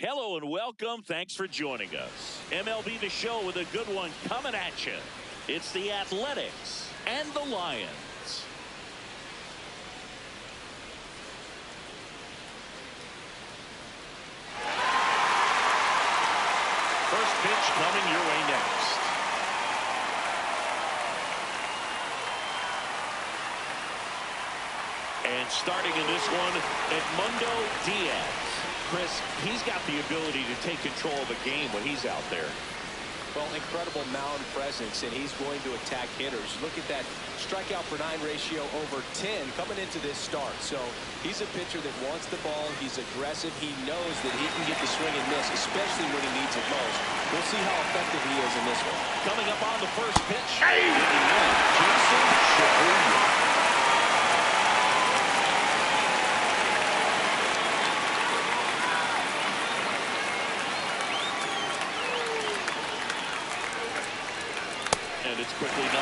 Hello and welcome. Thanks for joining us. MLB The Show with a good one coming at you. It's the Athletics and the Lions. First pitch coming your way next. And starting in this one, Edmundo Diaz. Chris, he's got the ability to take control of a game when he's out there. Well, incredible mound presence, and he's going to attack hitters. Look at that strikeout per 9 ratio over 10 coming into this start. So he's a pitcher that wants the ball. He's aggressive. He knows that he can get the swing and miss, especially when he needs it most. We'll see how effective he is in this one. Coming up on the first pitch, Jason Shabuya. And it's quickly 0-2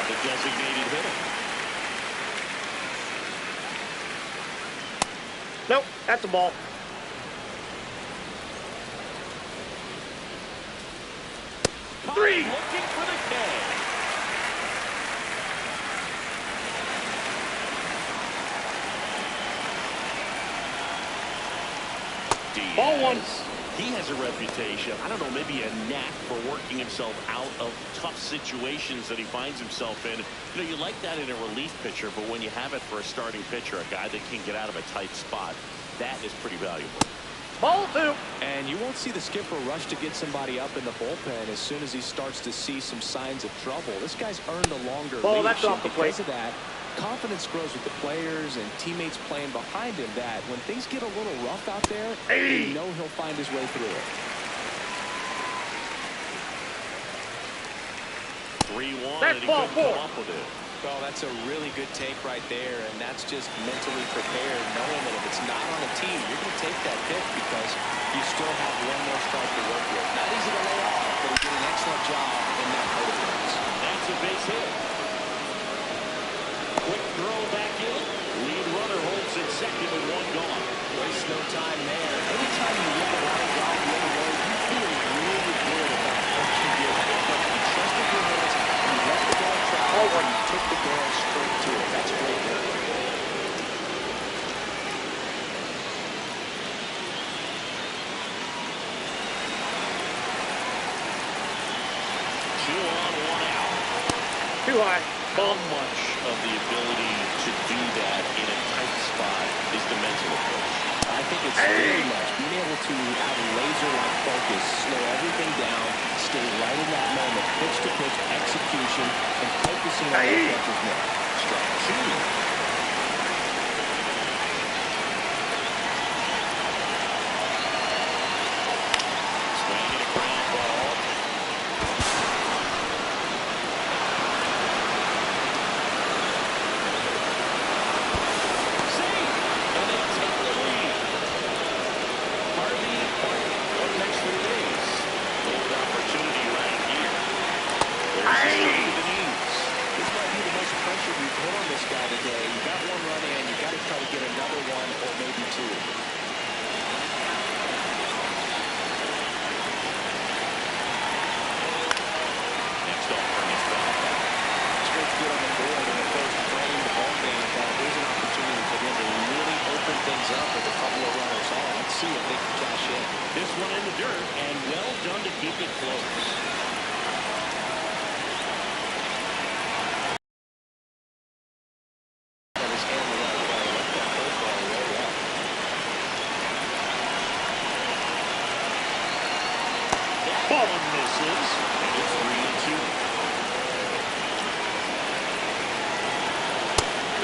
the designated hitter. Nope, that's a ball. Three. Looking for the K. Ball one. He has a reputation, I don't know, maybe a knack for working himself out of tough situations that he finds himself in. You know, you like that in a relief pitcher, but when you have it for a starting pitcher, a guy that can get out of a tight spot, that is pretty valuable. Ball two. And you won't see the skipper rush to get somebody up in the bullpen as soon as he starts to see some signs of trouble. This guy's earned a longer ball, that's leadership off the plate. because of that. Confidence grows with the players and teammates playing behind him, that when things get a little rough out there, you know he'll find his way through it. 3-1, that's and he ball couldn't four. come up with it. Well, that's a really good take right there, and that's just mentally prepared, knowing that if it's not on a team, you're going to take that pitch because you still have one more strike to work with. Not easy to lay off, but he did an excellent job in that part of things. That's a base hit. Quick throw back in. Lead runner holds it second with one gone. Waste no time there. Anytime you look at line drive the other way, you feel really good about what you did. You trusted your hands, you let the ball travel, and you took the ball straight to it. That's great work. Two on, one out. Too high. How much of the ability to do that in a tight spot is the mental approach? I think it's very much being able to have laser-like focus, slow everything down, stay right in that moment, pitch-to-pitch execution, and focusing on the catcher's mitt. Strike two. Swinging a ground ball. This one in the dirt, and well done to keep it close. That one misses, and it's 3-2.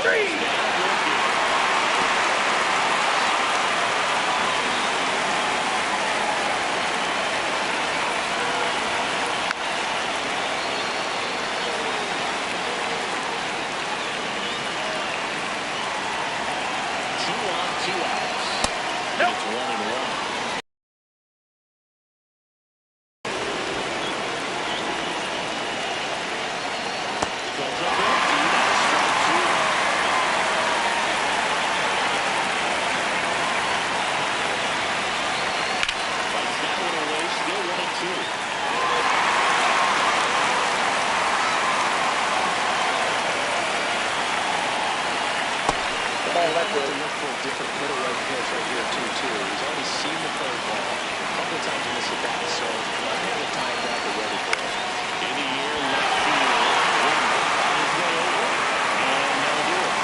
Three. ball. He's That's going to it. look for a different middle right pitch right here, too. He's already seen the curveball a couple of times in this at-bat, so let's have it timed up and ready for it. In the air, left field. On his way over, and that'll do it.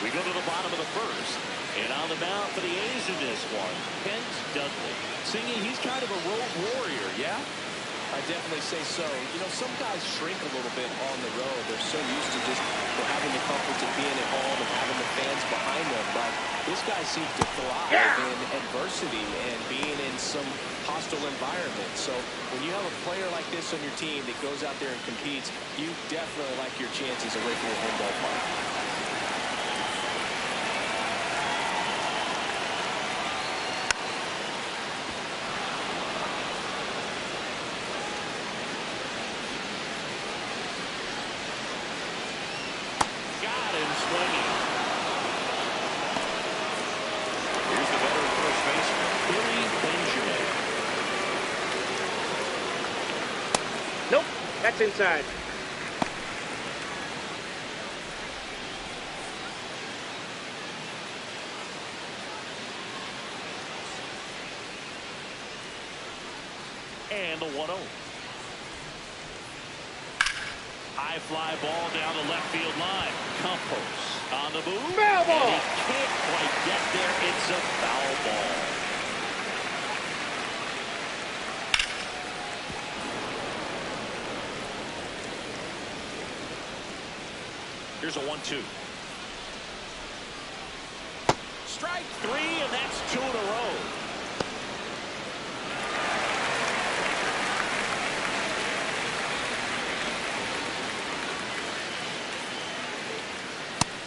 We go to the bottom of the first. And on the mound for the A's in this one, Kent Dudley. Singing, he's kind of a road warrior, yeah? I definitely say so. You know, some guys shrink a little bit on the road. They're so used to just having the comforts of being at home and having the fans behind them. But this guy seems to thrive in adversity and being in some hostile environment. So when you have a player like this on your team that goes out there and competes, you definitely like your chances away from your home ballpark. Nope, that's inside. And the 1-0. High fly ball down the left field line. Campos on the move. Foul ball. And he can't quite get there. It's a foul ball. Here's a 1-2. Strike three, and that's 2 in a row.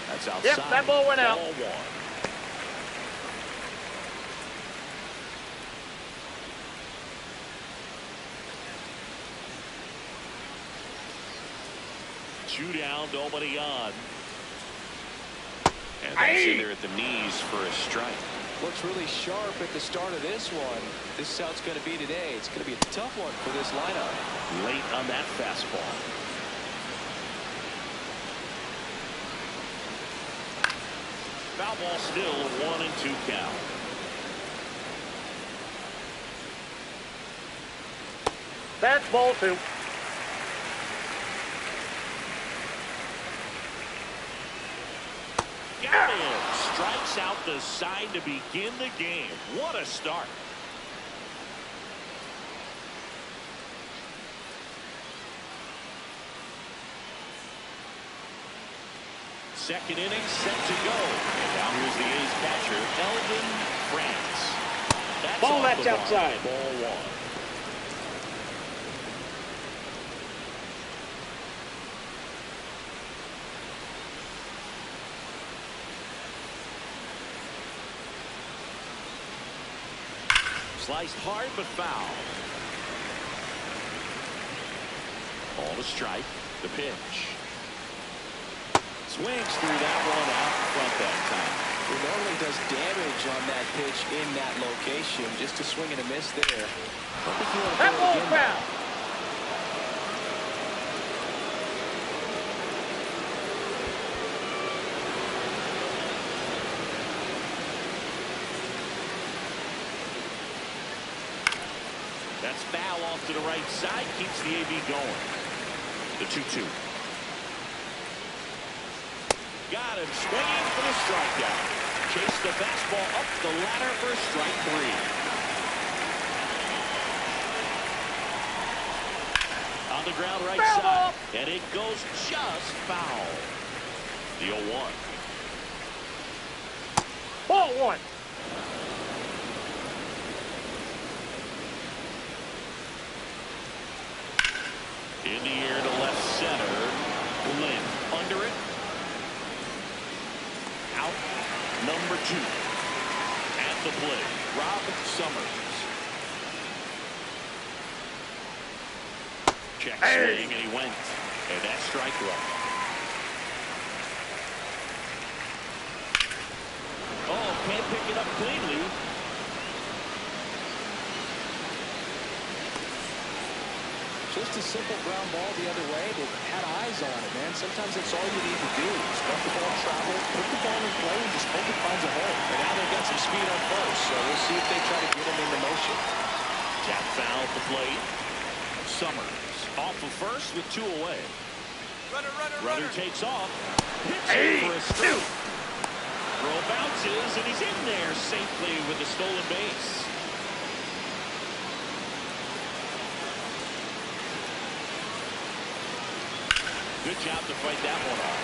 That's outside. Yep, that ball went out. Ball one. Two down, nobody on. And that's in there at the knees for a strike. Looks really sharp at the start of this one. This is how it's going to be today. It's going to be a tough one for this lineup. Late on that fastball. Foul ball still 1-2 count. That's ball 2. Got him. Strikes out the side to begin the game. What a start. Second inning set to go. And now here's the A's catcher, Elvin France. Ball, off that's the bar. outside. Ball 1. Sliced hard but foul. Ball to strike. The pitch. Swings through that one out front that time. He normally does damage on that pitch in that location. Just a swing and a miss there. I think you want to That go ball again. foul. That's foul off to the right side. Keeps the AB going. The 2-2. Got him swinging for the strikeout. Chase the fastball up the ladder for strike 3. On the ground right Foul side. ball. And it goes just foul. The 0-1. Ball 1. In the air to left center. Glenn under it. Out. Number 2. At the plate, Rob Summers. Check swing, and he went. And that's strike 1. Oh, can't pick it up cleanly. Just a simple ground ball the other way. They had eyes on it, man. Sometimes that's all you need to do. Just let the ball travel, put the ball in play, and just hope it finds a hole. And now they've got some speed on first, so we'll see if they try to get him into motion. Tap foul at the plate. Summers off of first with 2 away. Runner takes off. Hits it for a strike. Throw bounces, and he's in there safely with the stolen base. Good job to fight that one off.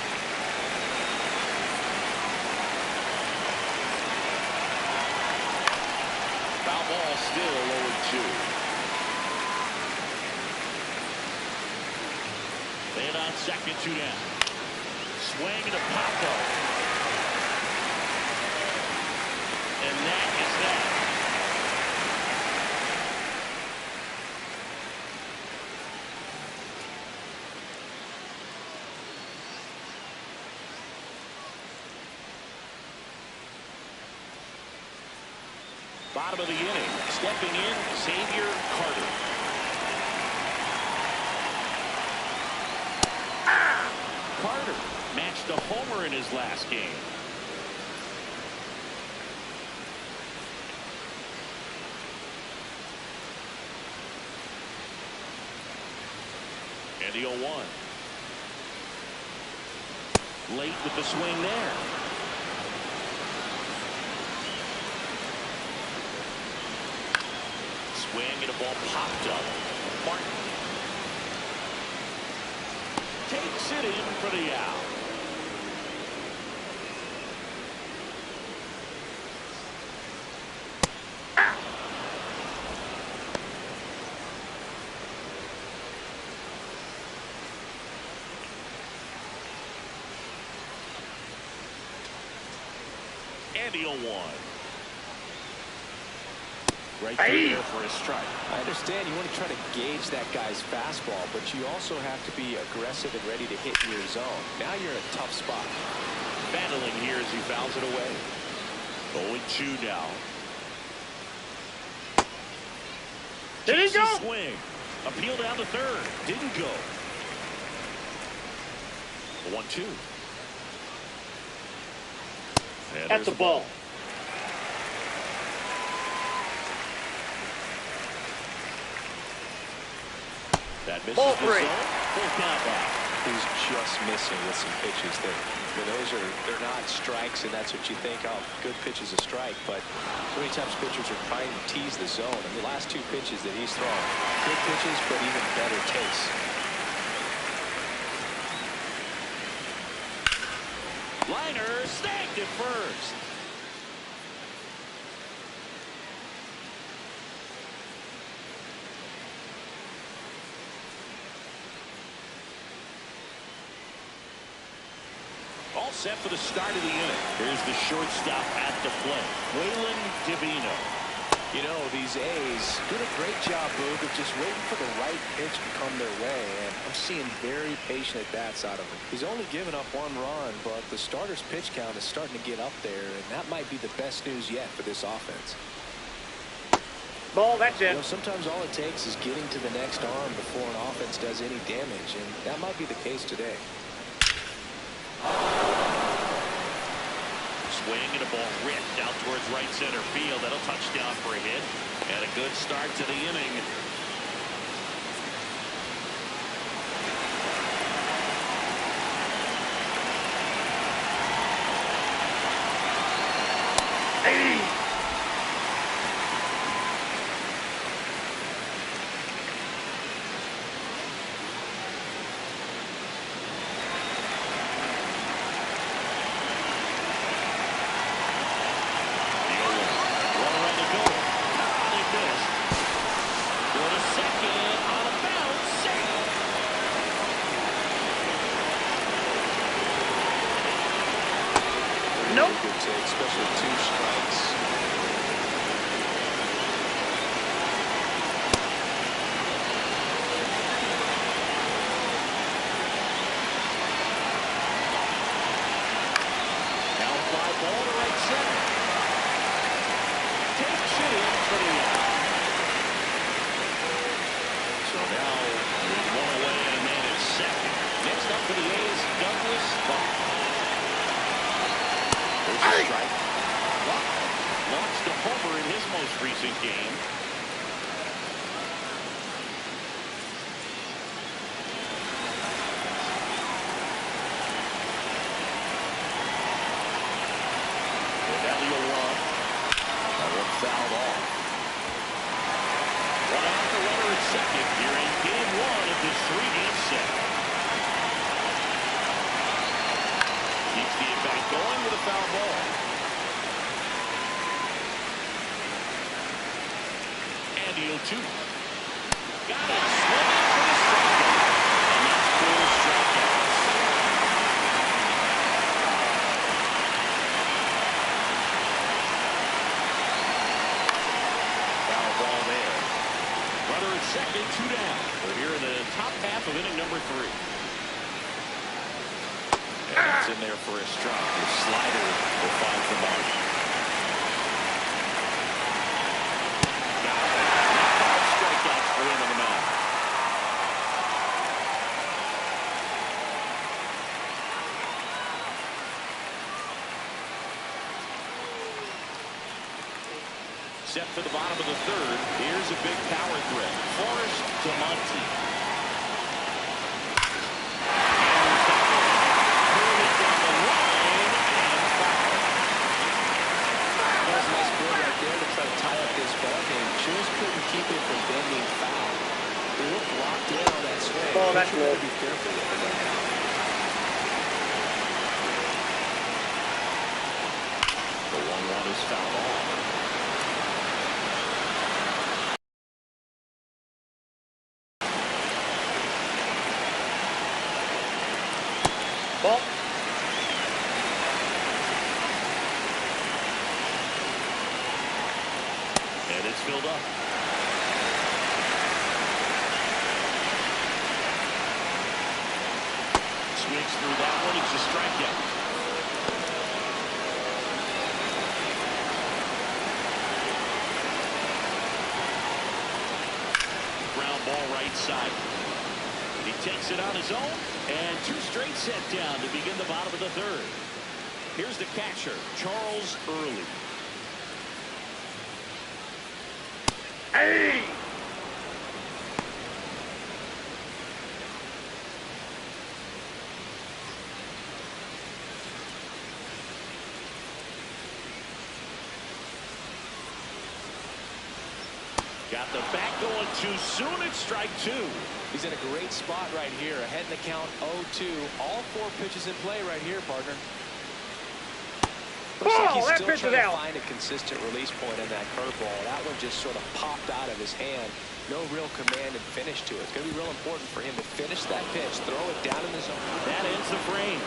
Foul ball still 0-2. Man on second, 2 down. Swing and a pop up. And that is that. Bottom of the inning. Stepping in, Xavier Carter. Carter matched a homer in his last game. And the 0-1. Late with the swing there. Swing and a ball popped up. Martin takes it in for the out. And the 0-1. Right there for a strike. I understand you want to try to gauge that guy's fastball, but you also have to be aggressive and ready to hit in your zone. Now you're in a tough spot. Battling here as he fouls it away. 0-2 now. Did he go? Swing. Appeal down to third. Didn't go. 1-2. That's a ball. That misses Ball the three. zone. Full count back. He's just missing with some pitches there. They're not strikes, and that's what you think. Oh, good pitch is a strike, but so many times pitchers are trying to tease the zone. And the last 2 pitches that he's thrown, good pitches, but even better taste. Liner snagged at first. All set for the start of the inning. Here's the shortstop at the plate, Waylon Divino. You know, these A's did a great job, Boog, of just waiting for the right pitch to come their way, and I'm seeing very patient at-bats out of him. He's only given up 1 run, but the starter's pitch count is starting to get up there, and that might be the best news yet for this offense. Ball, that's it. You know, sometimes all it takes is getting to the next arm before an offense does any damage, and that might be the case today. Swing and a ball ripped out towards right center field. That'll touch down for a hit. And a good start to the inning. most recent game. Fouled off. One out, the runner at second here in game one of this 3-game set. Keeps the at-bat going with a foul ball. And the 0-2. Got it. Swinging for the strikeout. And that's 4 strikeouts. Runner at second, 2 down. We're here in the top half of inning number 3. And it's in there for a strike. The slider will find the mark. Got it. 5 strikeouts for him on the mound. Set for the bottom of the 3rd. Here's a big power threat. Forrest to Monty. Hurley down the line and foul. That was a nice play right there to try to tie up this ball game. Just couldn't keep it from bending foul. They looked locked in on that swing. Oh, that's low. Be careful with it. The 1-1 is fouled off. Ball. And it's filled up. Swings through that one. It's a strikeout. Ground ball right side. He takes it on his own, and 2 straight set down to begin the bottom of the 3rd. Here's the catcher, Charles Early. Hey! Got the bat going too soon. It's strike 2. He's in a great spot right here. Ahead in the count 0-2. All 4 pitches in play right here, partner. Looks like he's still trying to find a consistent release point in that curveball. That one just sort of popped out of his hand. No real command and finish to it. It's going to be real important for him to finish that pitch, throw it down in the zone. That ends the frame.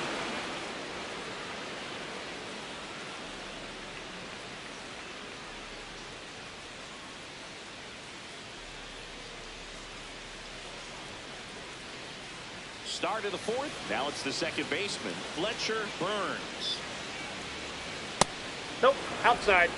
Start of the 4th. Now it's the second baseman, Fletcher Burns. Nope, outside.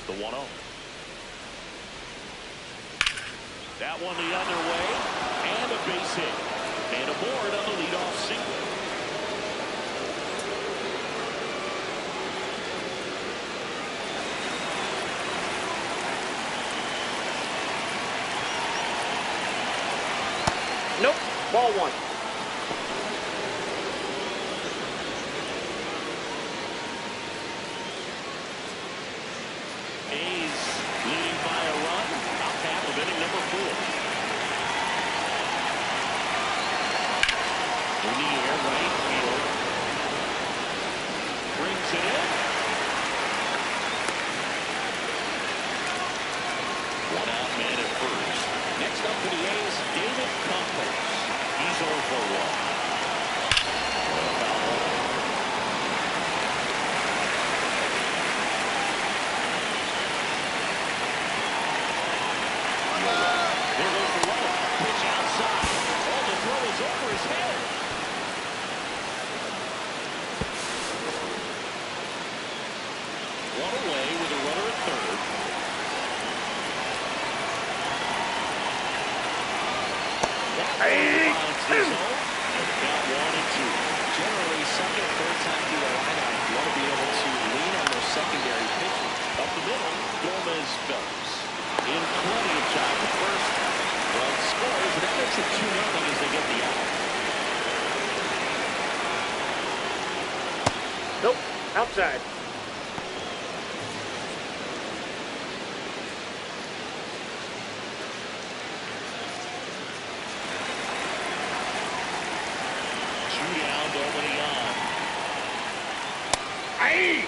The 1-0. That one the other way, and a base hit. And aboard on the leadoff single. Nope, ball 1. A's leading by a run. Top half of inning number 4. In the air, right field. Brings it in. 1 out, man at first. Next up for the A's, David Campos. He's 0 for 1. There goes the runner. Pitch outside. Oh, the throw is over his head. One away with a runner at 3rd. Finds the zone. And count 1-2. Generally, second, third time through the lineup, you want to be able to lean on those secondary pitchers. Up the middle, Gomez Phelps. In plenty of time at first. Run scores, and that makes it 2-0 as they get the out. Nope. Outside. Shootout nobody on. Aye.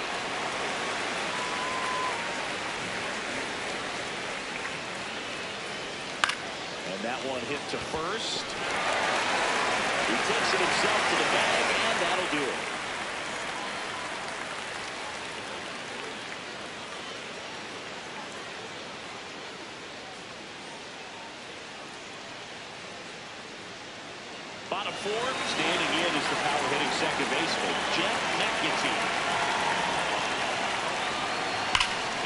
And that one hit to first. He takes it himself to the bag, and that'll do it. Bottom fourth, standing in is the power hitting second baseman, Jeff McAtee.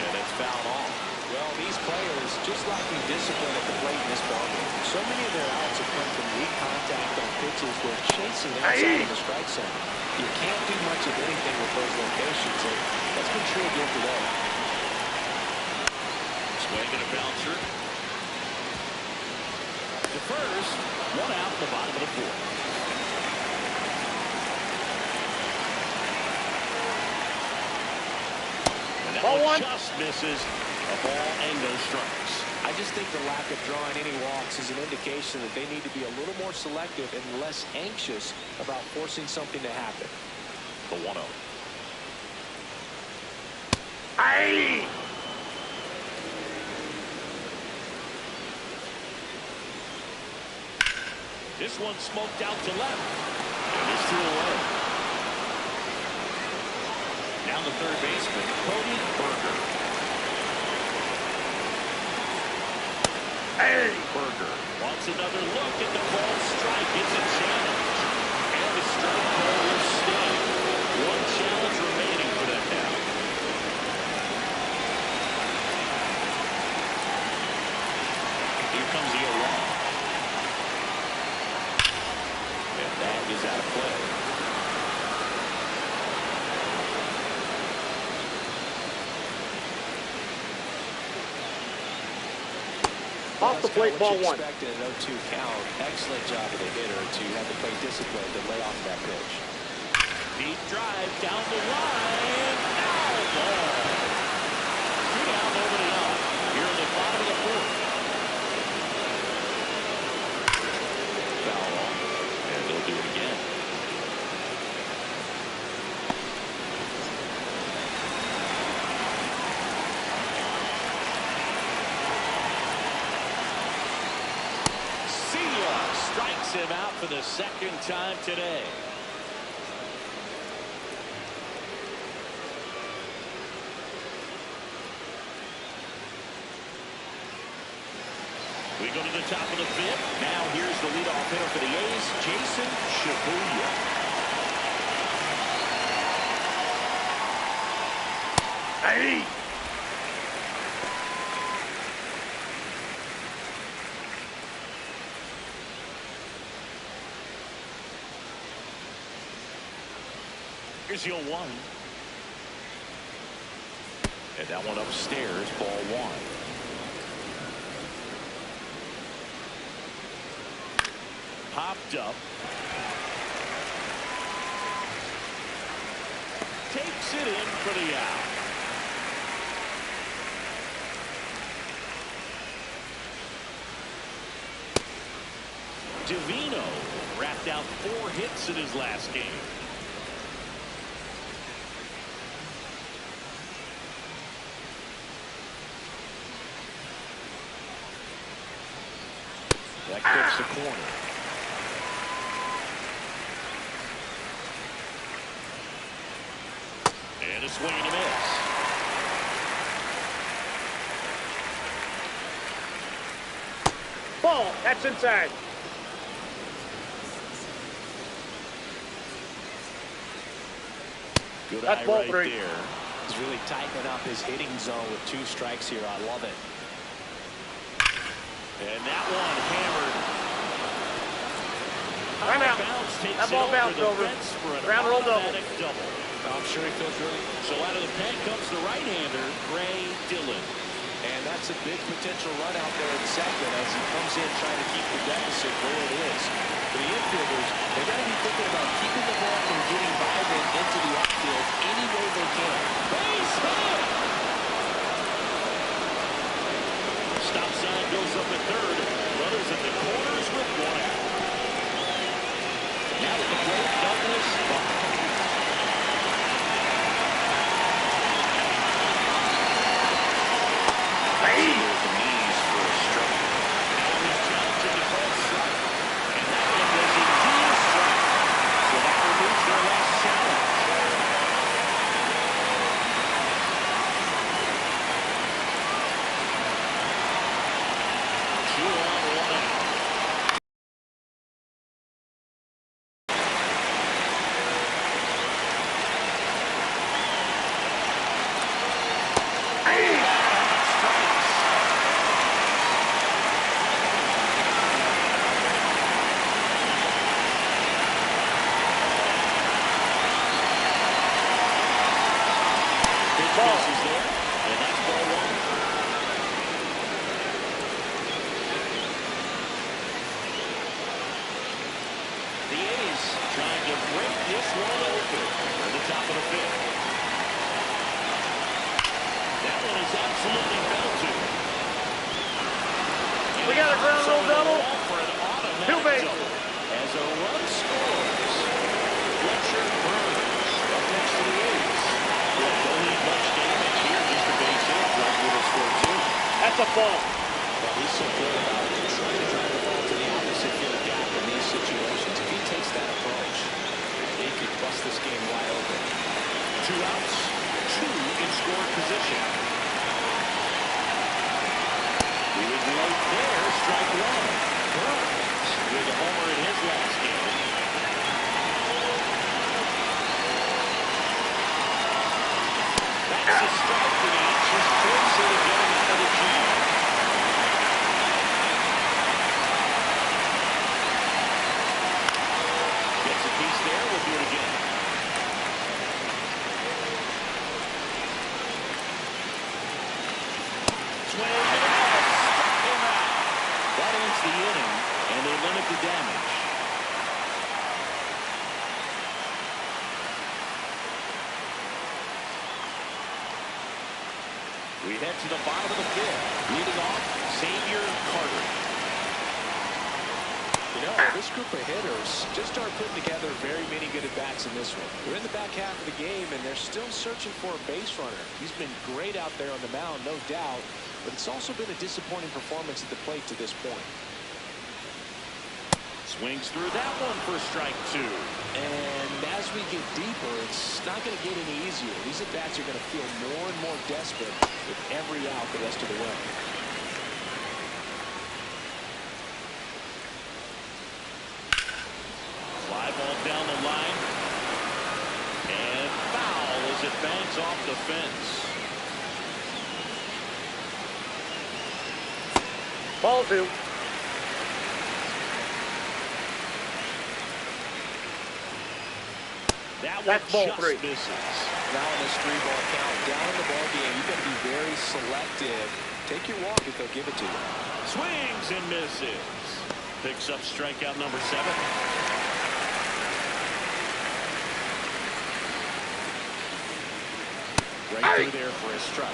And it's fouled off. Well, these players just lacking discipline at the plate in this ballgame. So many of their outs have come from weak contact on pitches they're chasing outside of the strike zone. You can't do much of anything with those locations, and that's been true again today. Swing and a bouncer. To first, one out in the bottom of the fourth. And that one just misses. A ball and no strikes. I just think the lack of drawing any walks is an indication that they need to be a little more selective and less anxious about forcing something to happen. The 1-0. Aye. This one smoked out to left. And it's 2 away. Now the third baseman, Cody Berger. Berger wants another look at the ball strike. It's a challenge. And the strike ball will stay. One challenge remaining for them now. Here comes the 0-1. And that is out of play. Off the plate, ball one. Expected an 0-2 count. Excellent job of the hitter to have the plate discipline to lay off that pitch. Deep drive down the line. Foul ball. 2 down, nobody out. Here in the bottom of the fourth. Foul off. And they'll do it again. Strikes him out for the second time today. We go to the top of the fifth. Now here's the leadoff hitter for the A's, Jason Shibuya. Hey! Here's the 0-1. And that one upstairs, ball one. Popped up. Takes it in for the out. Divino wrapped out 4 hits in his last game. That clips the corner. And a swing and a miss. Ball. That's inside. Good That's eye ball right 3. there. He's really tightening up his hitting zone with 2 strikes here. I love it. And that one hammered. Time out. Bounce takes That ball it bounced over. the fence for an Ground roll double. automatic double. I'm sure he feels really. So out of the pen comes the right-hander, Gray Dillon. And that's a big potential run out there in second as he comes in trying to keep the deficit where it is. For the infielders, they got to be thinking about keeping the ball from getting by them into the outfield any way they can. Base hit! Stop sign goes up at third. Runners at the corners with one out. Now at the plate, Douglas. We got a ground roll double. Two bases. As a run scores, Fletcher Burns up next to the A's. Well, don't need much damage here, just a base hit. Right with a score two. That's a ball. Well, he's so good about trying to drive the ball to the opposite field gap in these situations. If he takes that approach, he could bust this game wide open. 2 outs, 2 in scoring position. He was late there, strike one. Burns with a homer in his last game. That's a strike, and he inches closer to getting out of the G. Gets a piece there, we'll do it again. Swing and a miss. Struck him out. That ends the inning, and they limit the damage. We head to the bottom of the fifth. Leading off, Xavier Carter. You know, this group of hitters just aren't putting together very many good at-bats in this one. We're in the back half of the game, and they're still searching for a base runner. He's been great out there on the mound, no doubt, but it's also been a disappointing performance at the plate to this point. Swings through that one for strike two. And as we get deeper, it's not going to get any easier. These at-bats are going to feel more and more desperate with every out the rest of the way. Fly ball down the line. And foul as it bangs off the fence. Ball two. That's ball just three. misses. Now in this 3-ball count, down in the ball game, you've got to be very selective. Take your walk if they'll give it to you. Swings and misses. Picks up strikeout number 7. Right through there for a strike.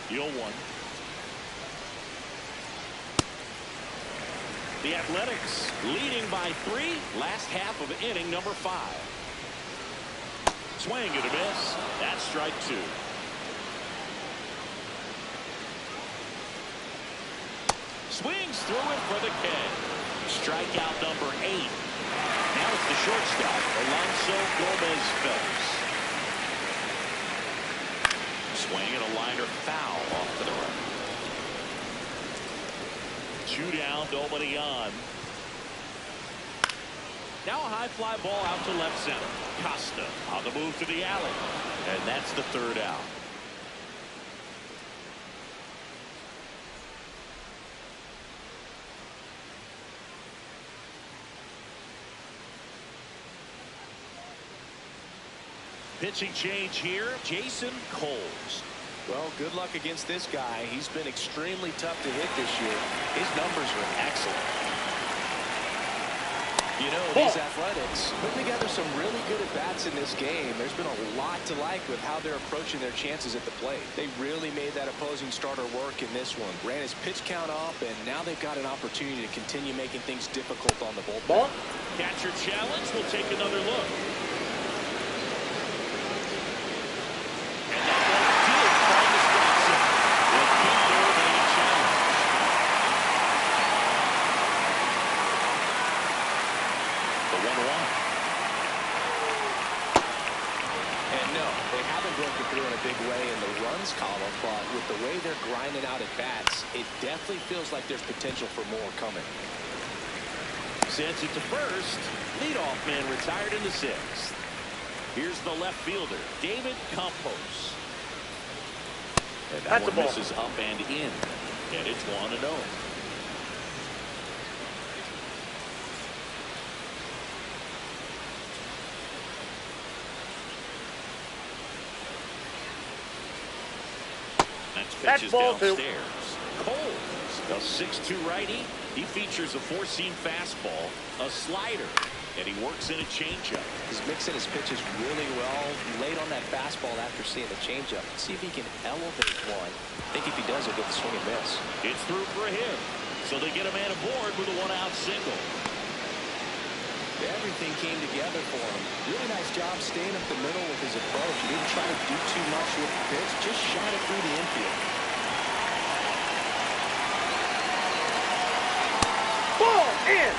The 0-1. The Athletics leading by 3. Last half of inning number 5. Swing and a miss. That's strike 2. Swings through it for the K. Strikeout number 8. Now it's the shortstop, Alonso Gomez-Phelps. Swing and a liner foul off to the right. 2 down, nobody on. Now a high fly ball out to left center. Costa on the move to the alley. And that's the third out. Pitching change here, Jason Coles. Well, good luck against this guy. He's been extremely tough to hit this year. His numbers are excellent. You know, these Athletics put together some really good at-bats in this game. There's been a lot to like with how they're approaching their chances at the plate. They really made that opposing starter work in this one. Ran his pitch count up, and now they've got an opportunity to continue making things difficult on the bullpen. Catcher challenge. We'll take another look. Column, but with the way they're grinding out at bats, it definitely feels like there's potential for more coming. Sends it to first. Leadoff man retired in the sixth. Here's the left fielder, David Campos. And that one misses up and in. And it's 1-0. Pitches downstairs. Coles, a 6'2" righty. He features a four-seam fastball, a slider, and he works in a changeup. He's mixing his pitches really well. Late on that fastball after seeing the changeup. Let's see if he can elevate one. I think if he does, he'll get the swing and miss. It's through for him. So they get a man aboard with a one-out single. Everything came together for him. Really nice job staying up the middle with his approach. He didn't try to do too much with the pitch, just shot it through the infield. Ball in.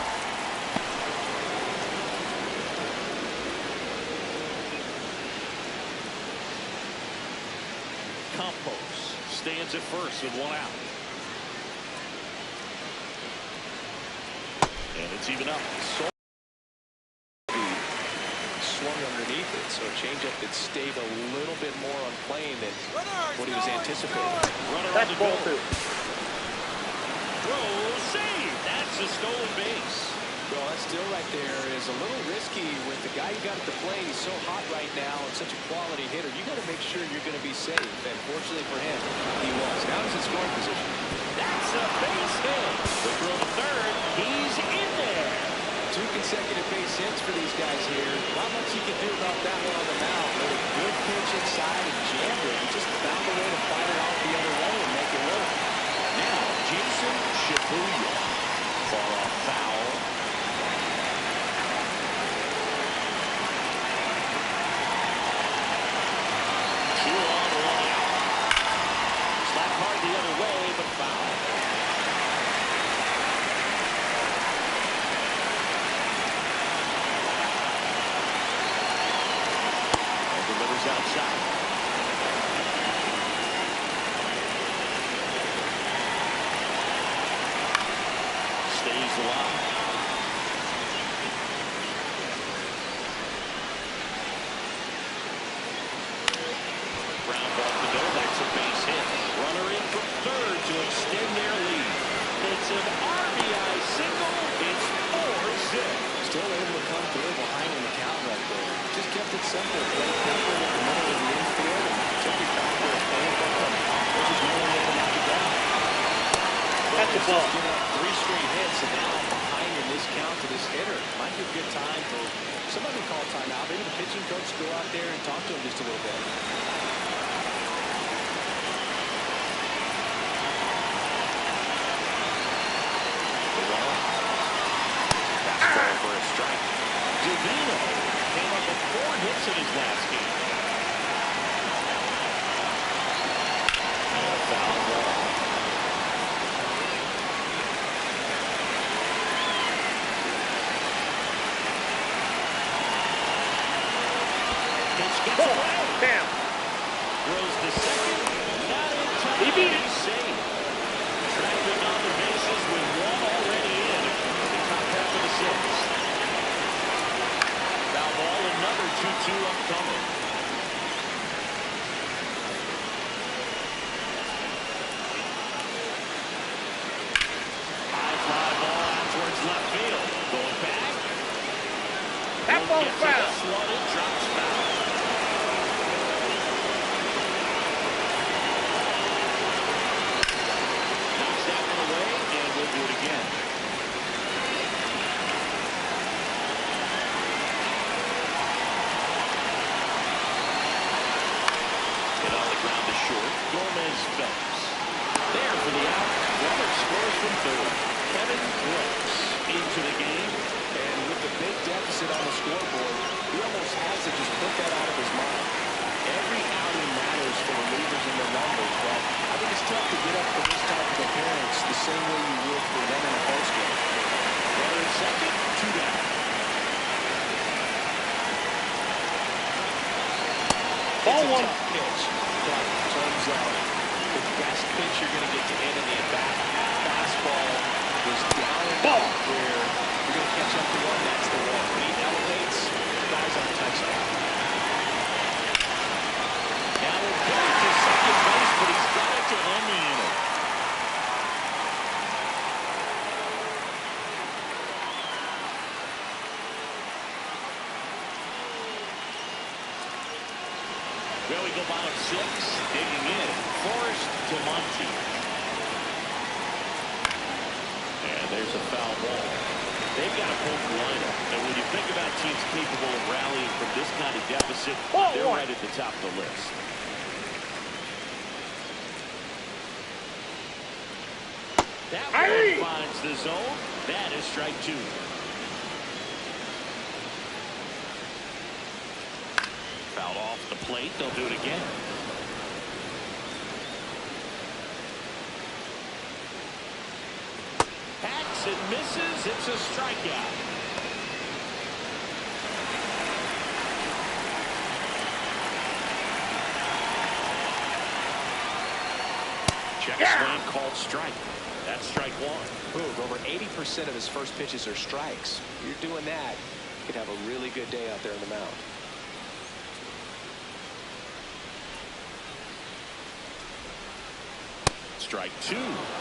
Campos stands at first with one out. And it's even up. Swung underneath it, so a changeup that stayed a little bit more on plane than what he was anticipating. That's ball two. Throw, save. That's a stolen base. Well, that still right there is a little risky with the guy you got at the plate. He's so hot right now and such a quality hitter. You got to make sure you're going to be safe. And fortunately for him, he was. Now he's in scoring position. That's a base hit. The throw to third. He's in there. 2 consecutive base hits for these guys here. Not much you can do about that one on the mound. But a good pitch inside and jammed it. He just found a way to fire it off the other way and make it work. Now, Jason Shibuya. Far off foul. The other way, but foul. And delivers outside. Stays alive. Ground ball to go. That's a base hit. Runner in from third to extend their lead. It's an RBI single. It's 4-6. Still able to come through behind in the count right there. Just kept it simple. Played paper in the middle of the infield and took it back for a play ball. There's just no one able to knock it down. That's the ball. 3 straight hits and now behind in this count to this hitter. Might be a good time for somebody to call timeout. Maybe the pitching coach go out there and talk to him just a little bit. For a strike. Divino came up with 4 hits in his last game. And a foul ball. Pitch gets away. Bam. Throws to second. Not in time. He beat it. Safe. Traffic on the bases with 1 already in. The top half of the 6th. coming. High fly ball out towards left field. Going back. That ball's foul. Flooded, drops foul. Knocks that one away, and we'll do it again. Hit on the ground to short. Gomez Phelps. There for the out. Robert scores from third. Kevin Brooks into the game. And with the big deficit on the scoreboard, he almost has to just put that out of his mind. Every outing matters for relievers in their numbers, but I think it's tough to get up for this type of appearance the same way you would for them in a postgame. Runner at second, 2 down. Ball It's a one. tough pitch, but in terms of the best pitch you're going to get to hit in the at-bat, fastball was down and Ball. out where you're going to catch up to one, that's the one. When he elevates, the guy's untouched now. Now we're back to second base, but he's got it to end the inning. Well, we go bottom 6, digging in. Forrest to Monty. And there's a foul ball. They've got a potent lineup. And when you think about teams capable of rallying from this kind of deficit, they're right at the top of the list. That one finds the zone. That is strike 2. Fouled off the plate. They'll do it again. Hacks and misses. It's a strikeout. Check swing called strike. That's strike 1. Boom, over 80% of his first pitches are strikes. You're doing that, you could have a really good day out there on the mound. Strike 2.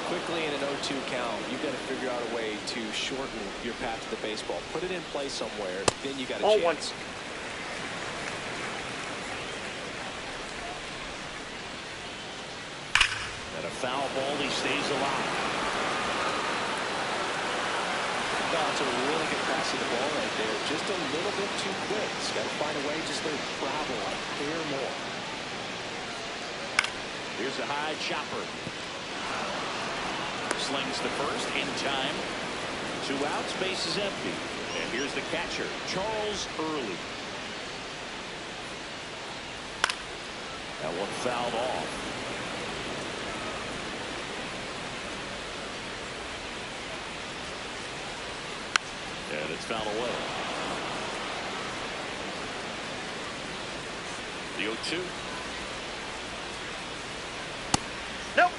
Quickly in an 0-2 count, you've got to figure out a way to shorten your path to the baseball. Put it in play somewhere, then you got a chance. And a foul ball, he stays alive. That's a really good pass of the ball right there. Just a little bit too quick. He's got to find a way just to travel a hair more. Here's a high chopper. Slings the first in time. 2 outs, base is empty. And here's the catcher, Charles Early. That one fouled off. And it's fouled away. The 0-2. Nope.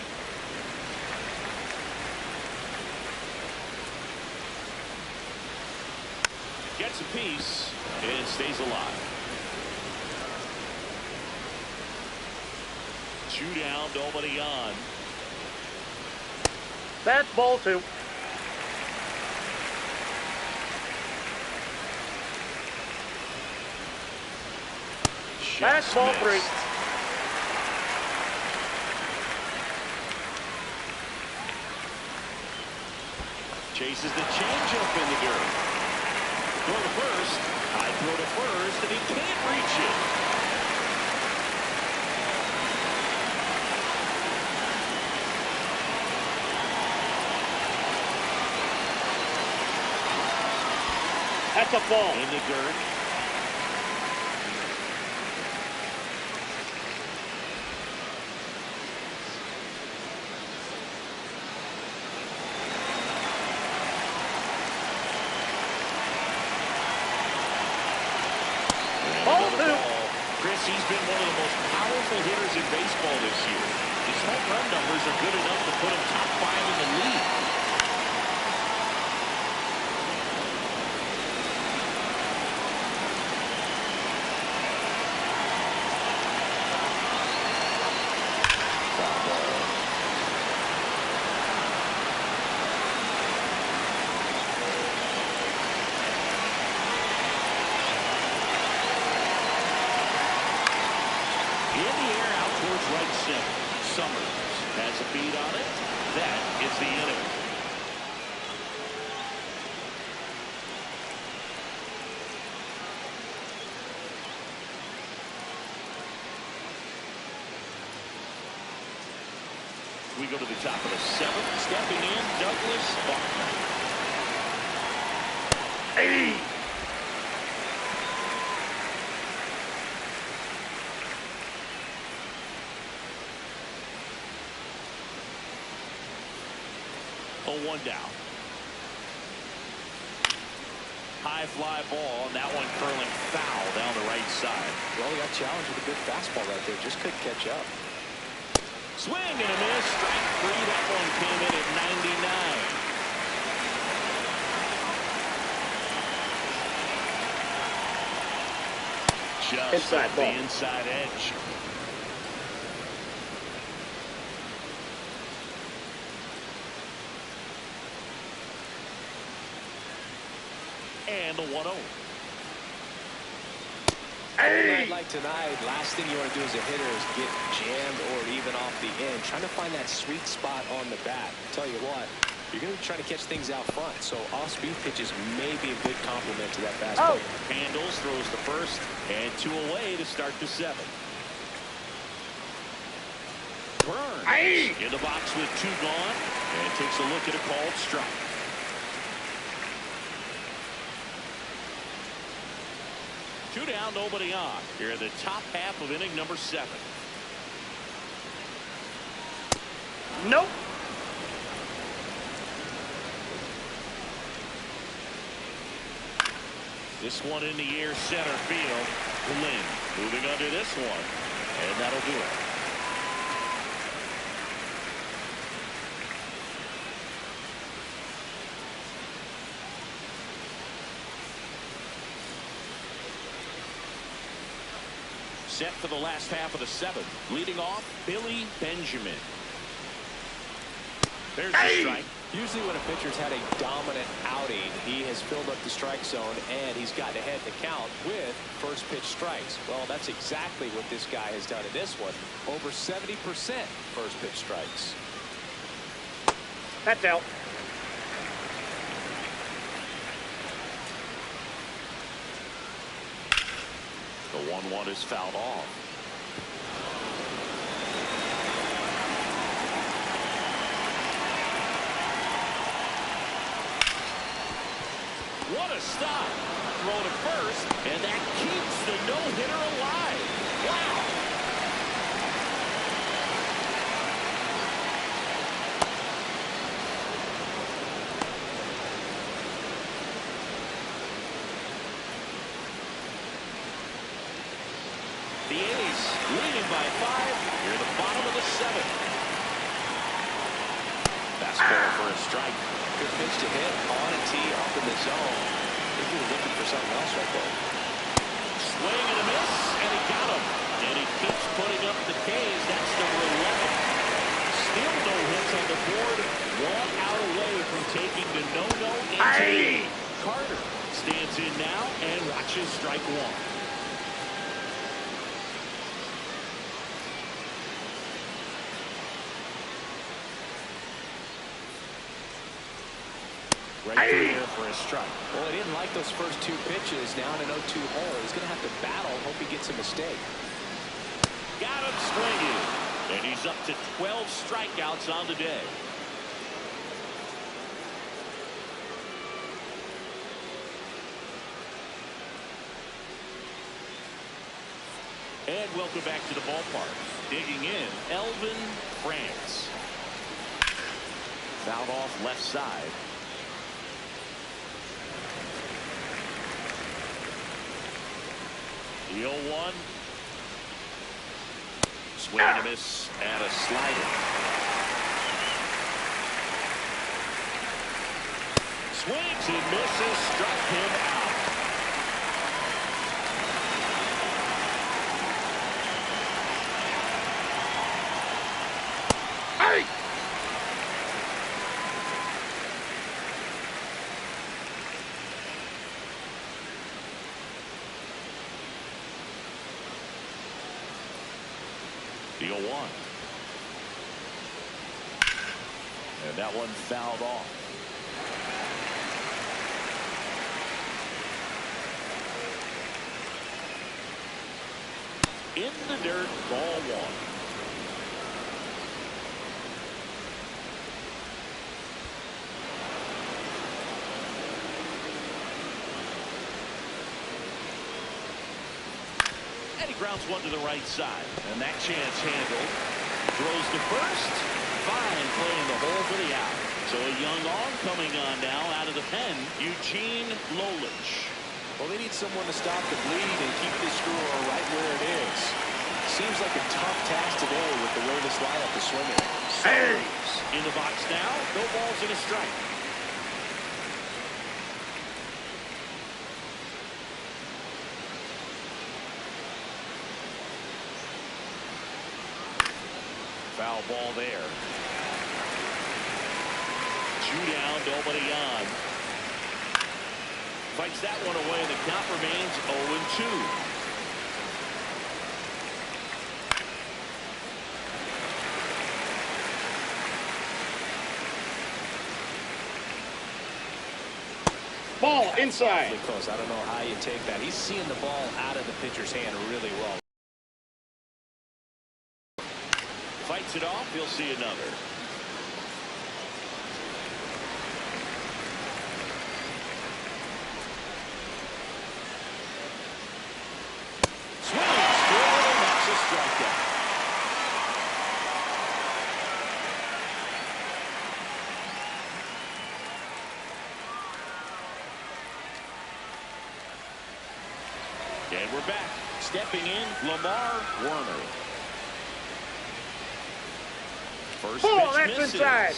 Gets a piece and stays alive. 2 down, nobody on. That's ball 2. That's ball 3. Chases the changeup in the dirt. Throw to first. High throw to first, and he can't reach it. That's a ball. In the dirt. Chris, he's been one of the most powerful hitters in baseball this year. His home run numbers are good enough to put him top 5 in the league. right center. Summers has a beat on it. That is the inning. We go to the top of the seventh. Stepping in, Douglas Buckner. Hey! Oh, one down. High fly ball, and that one curling foul down the right side. Well, he got challenged with a good fastball right there. Just couldn't catch up. Swing and a miss. Strike three. That one came in at 99. Just inside the inside edge. And the 1-0. Hey! Like tonight, last thing you want to do as a hitter is get jammed or even off the end. Trying to find that sweet spot on the bat. Tell you what, you're going to be trying to catch things out front. So off-speed pitches may be a good complement to that fastball. Handles, throws the first, and 2 away to start the 7th. Burns in the box with 2 gone, and takes a look at a called strike. Two down, nobody on. Here in the top half of inning number 7. Nope. This one in the air, center field. Lynn moving under this one, and that'll do it. Set for the last half of the 7th. Leading off, Billy Benjamin. There's the strike. Usually when a pitcher's had a dominant outing, he has filled up the strike zone and he's gotten ahead in the count with first pitch strikes. Well, that's exactly what this guy has done in this one. Over 70% first pitch strikes. That's out. The 1-1 is fouled off. What a stop. Throw to first, and that keeps the no-hitter alive. Wow. The A's leading by 5 near the bottom of the 7th. Fastball for a strike. Good pitch to hit on a tee up in the zone. I think he was looking for something else right there. Swing and a miss, and he got him. And he keeps putting up the K's. That's number 11. Still no hits on the board. 1 out away from taking the no-no into Carter stands in now and watches strike 1. Right there for a strike. Well, he didn't like those first 2 pitches. Now in an 0-2 hole, he's going to have to battle. Hope he gets a mistake. Got him swinging. And he's up to 12 strikeouts on the day. And welcome back to the ballpark. Digging in, Elvin France. Fouled off left side. The 0-1. Swing and a miss and a slider. Swings and misses, struck him out. The 0-1. And that one fouled off. In the dirt, ball 1. And he grounds one to the right side. And that chance handled. Throws to first. Fine play in the hole for the out. So a young arm coming on now out of the pen. Eugene Lolich. Well, they need someone to stop the bleed and keep this score right where it is. Seems like a tough task today with the way this lineup is swimming. Saves in the box now. No balls and a strike. Foul ball there. 2 down, nobody on. Fights that one away, and the count remains 0-2. Ball inside. Close. I don't know how you take that. He's seeing the ball out of the pitcher's hand really well. Fights it off. He'll see another. Swings through it, and that's a strikeout. And we're back. Stepping in, Lamar Werner. First Ball, pitch that's misses. inside.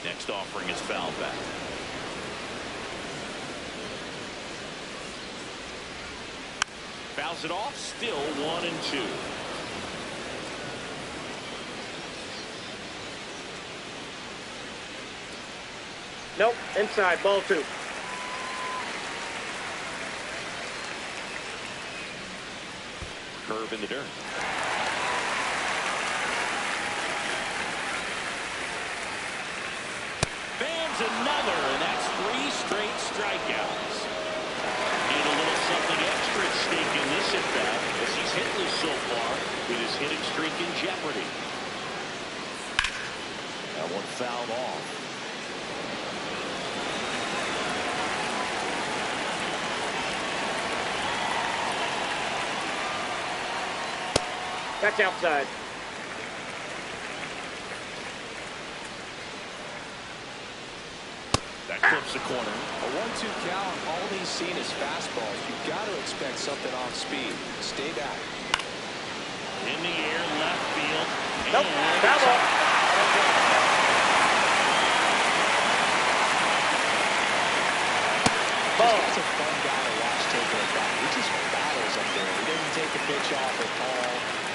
Next offering is foul back. Fouls it off, still 1-2. Nope, inside, ball 2. Curve in the dirt. Fans another, and that's 3 straight strikeouts. Need a little something extra at stake in this at bat, as he's hitless so far with his hitting streak in jeopardy. That one fouled off. That's outside. That clips the corner. A 1-2 count. All he's seen is fastballs. You've got to expect something off speed. Stay back. In the air, left field. Nope, foul ball. Ball. He's a fun guy to watch taking it back. He just battles up there. He doesn't take a pitch off at all.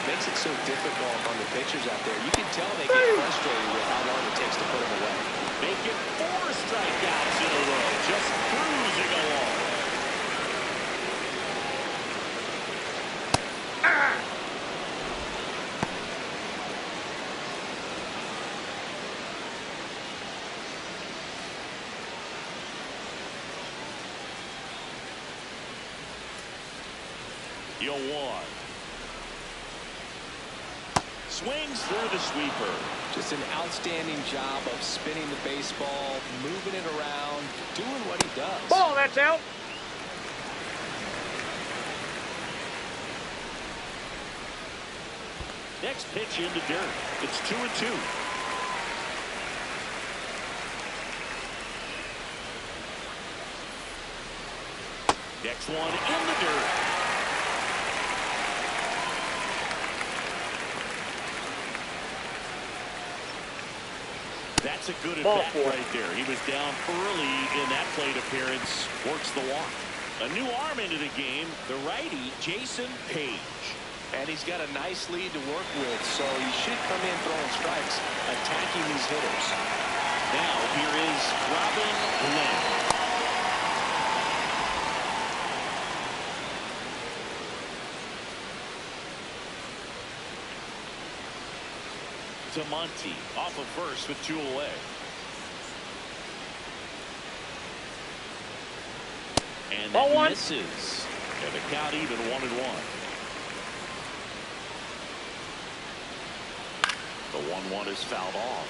Makes it so difficult on the pitchers out there. You can tell they get frustrated with how long it takes to put him away. Make it 4 strikeouts in a row. Just cruising along. Yo, 1. Swings through the sweeper. Just an outstanding job of spinning the baseball, moving it around, doing what he does. Ball, that's out. Next pitch in the dirt. It's 2-2. Next one in the dirt. That's a good at bat right there. He was down early in that plate appearance. Works the walk. A new arm into the game, the righty, Jason Page. And he's got a nice lead to work with, so he should come in throwing strikes, attacking these hitters. Now, here is Robin Glenn. Monty off of first with 2 away. And that misses. And the count even 1-1. The 1-1 is fouled off.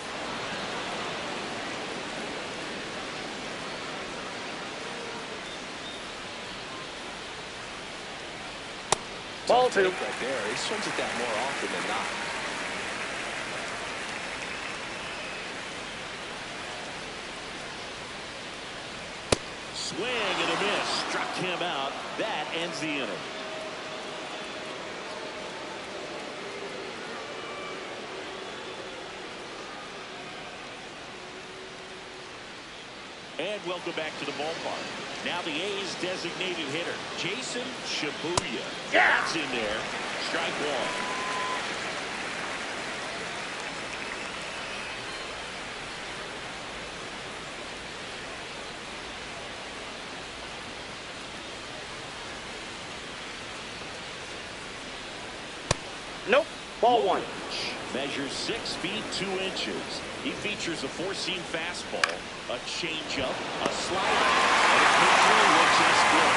Ball 2. Right there. He swings at that more often than not. Swing and a miss. Struck him out. That ends the inning. And welcome back to the ballpark. Now the A's designated hitter, Jason Shibuya. Yeah. That's in there. Strike 1. Nope. Ball 1. Measures 6 feet 2 inches. He features a 4-seam fastball, a changeup, a slider, and a pitcher which is split.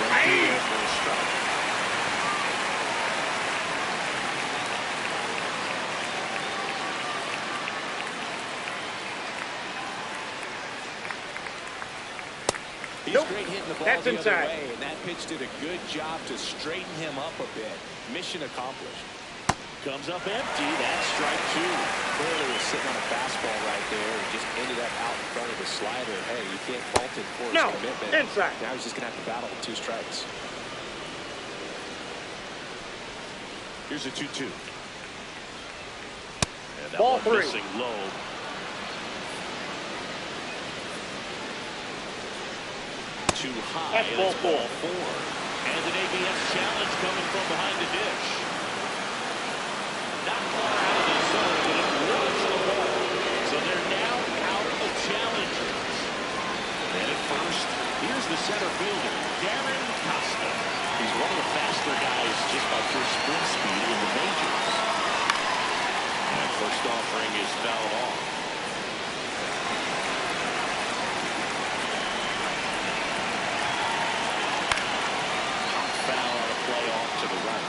Right there for a strike. He's Nope. great hitting the ball That's the inside. other way, and that pitch did a good job to straighten him up a bit. Mission accomplished. Comes up empty. That's strike 2. Clearly was sitting on a fastball right there and just ended up out in front of the slider. Hey, you can't fault him for his commitment. Inside. Now he's just going to have to battle with 2 strikes. Here's a 2-2. And that Ball one 3. missing low. Too high. That's And it's ball 4. And an ABS challenge coming from behind the dish. Not far out of the zone, but it was the ball. So they're now out of challenges. And at first, here's the center fielder, Darren Costa. He's one of the faster guys just by pure sprint speed in the majors. And first offering is fouled off. Foul on a play off to the right.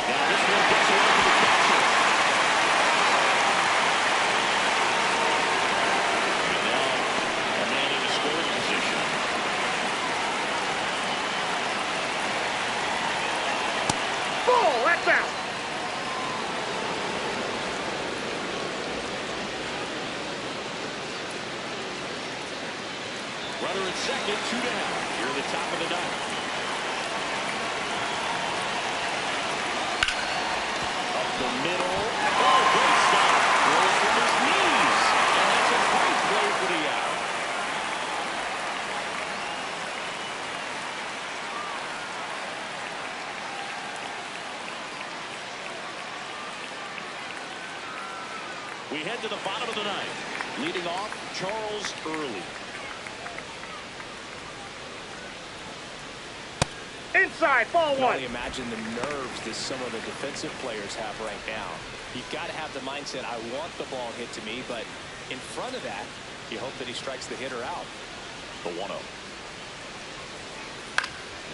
Now this one gets away from the catcher. And now a man in a scoring position. Ball. That's out. Runner at second, 2 down. Here at the top of the 9th. Up the middle. Oh, great stop. Throw from his knees. And that's a great play for the out. We head to the bottom of the 9th. Leading off, Charles Early. Inside. Ball I can 1. only imagine the nerves that some of the defensive players have right now. You've got to have the mindset, I want the ball hit to me, but in front of that, you hope that he strikes the hitter out. The 1-0.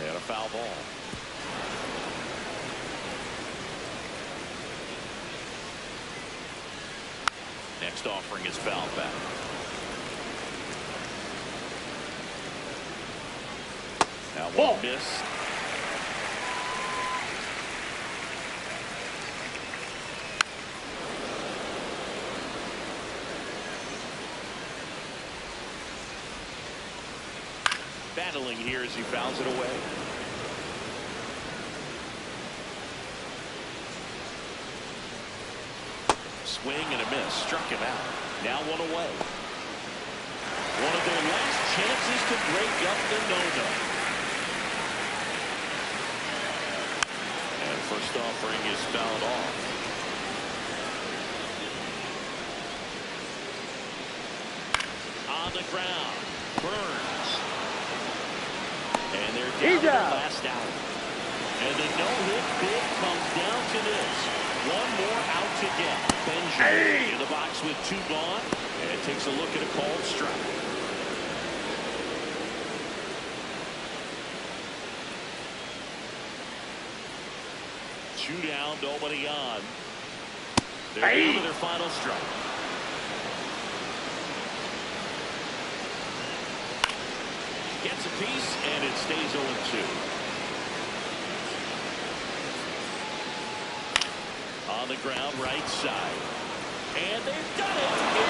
And a foul ball. Next offering is fouled back. Now one miss. Battling here as he fouls it away. swing and a miss. Struck him out. Now one away. One of their last chances to break up the no-no. And first offering is fouled off. On the ground. Burns. And they're down to their last out. And the no-hit bid comes down to this. One more out to get. Benjamin in the box with 2 gone. And takes a look at a called strike. 2 down, nobody on. They're down to their final strike. Gets a piece, and it stays 0-2. On the ground, right side. And they've done it.